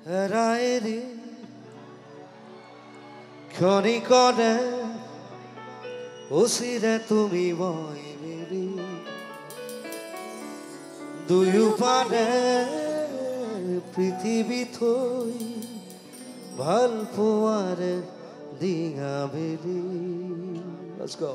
হেৰাইৰি ক্ষণিকতে উচিৰে তুমি মই মিলি দুয়োপাৰে পৃথিৱী থৈ ভাল পোৱাৰে ডিঙা বেলি। Let's go.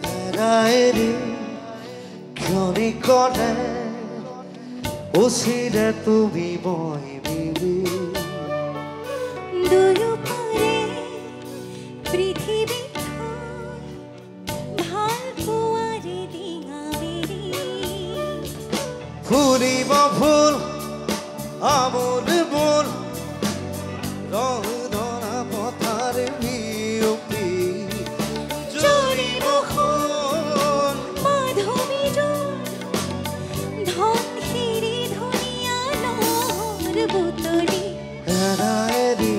হেৰাইৰি ক্ষণিকতে উচিৰে তুমি মই মিলি দুয়োপাৰে পৃথিৱী থৈ ভাল পোৱাৰে ডিঙা বেলি ফুলিব ফুল আমোল মোল ৰং ধৰা পথাৰ বিয়পি জৰিব সোণ মাধৱী ধন হেৰি ধুনীয়া নহৰ বুটলি হেৰাইৰি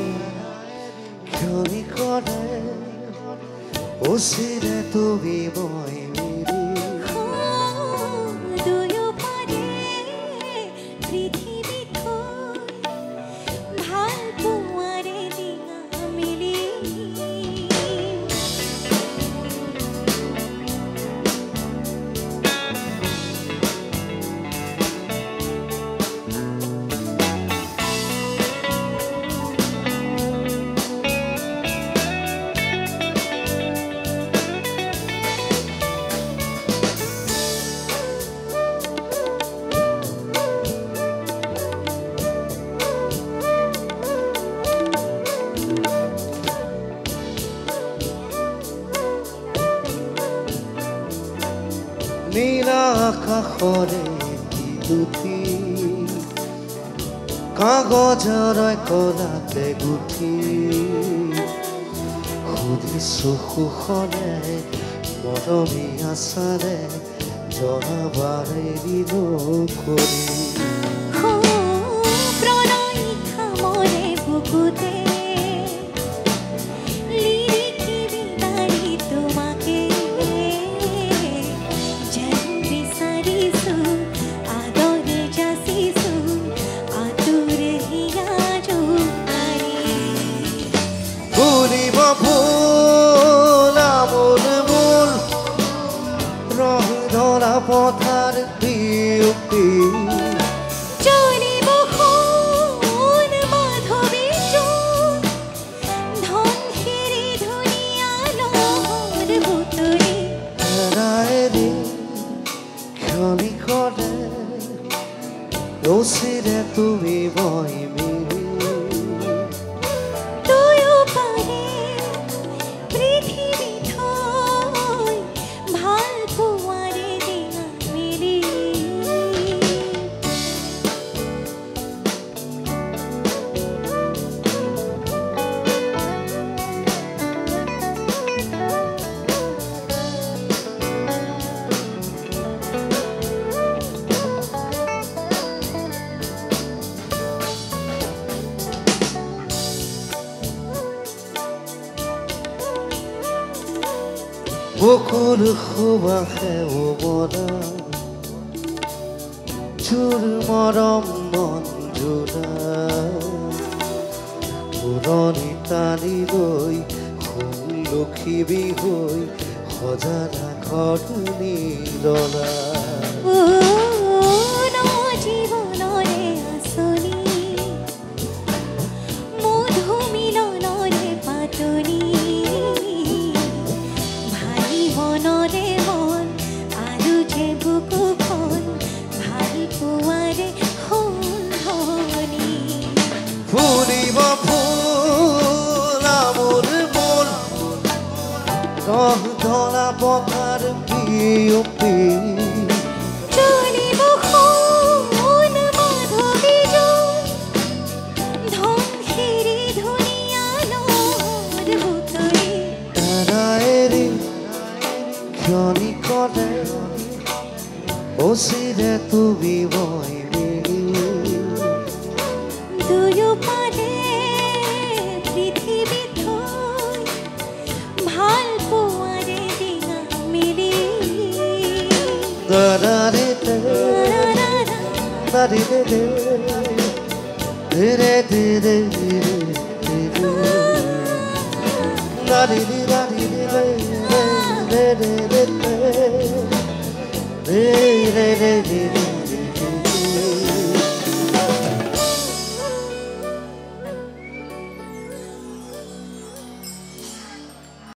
ক্ষণিকতে উচিৰে তুমি মই মিলি দুয়োপাৰে পৃথিৱী থৈ ভাল পোৱাৰে ডিঙা মেলি নীলা আকাশৰে বিলুতি কাগজৰে কলাতে গুঠি সুধিছো সুখনে মৰমী আচাৰে জনাবাৰে কৰি প্ৰণয় খামৰে বুকুতে লিৰিকি বিদাৰি তোমাকে যেন বিচাৰিছো আদৰে যাচিছো আতুৰে হিয়া জোকাৰি ফুলিব ফুল আমোল মোল ৰং ধৰা পথাৰ বিয়পি জৰিব সোণ মাধৱী ধন হেৰি ধুনীয়া নহৰ বুটলি হেৰাইৰি ক্ষণিকতে উচিৰে তুমি মই মিলি দুয়োপাৰে পৃথিৱী থৈ ভাল পোৱাৰে ডিঙা মেলি বুকুৰ সুবাসে উমলা চোৰ মৰম মঞ্জুৰা পুৰণি টানি লৈ সুলক্ষী হৈ সজানা ঘৰ নিৰলা জীৱনৰে আঁচনি মধু মিলনৰে পাতনি ভাই মনৰে মন আৰু যে বুকুখন ভাল পোৱাৰে সোণধনি ফুলিব ফুল আমোল মোল ৰং ধৰা পথাৰ বিয়পি চলিব সোণ মাধৱী ধন হেৰি ধুনীয়া নহৰ বুটলি হেৰাইৰি ক্ষণিকতে ওসিরে তুমি বই দুয়ো পারে পৃথিবী থই ভাল পোয়ারে দিঙা মিলি দারে দারে ধীরে ধীরে দারে দারে ধীরে ধীরে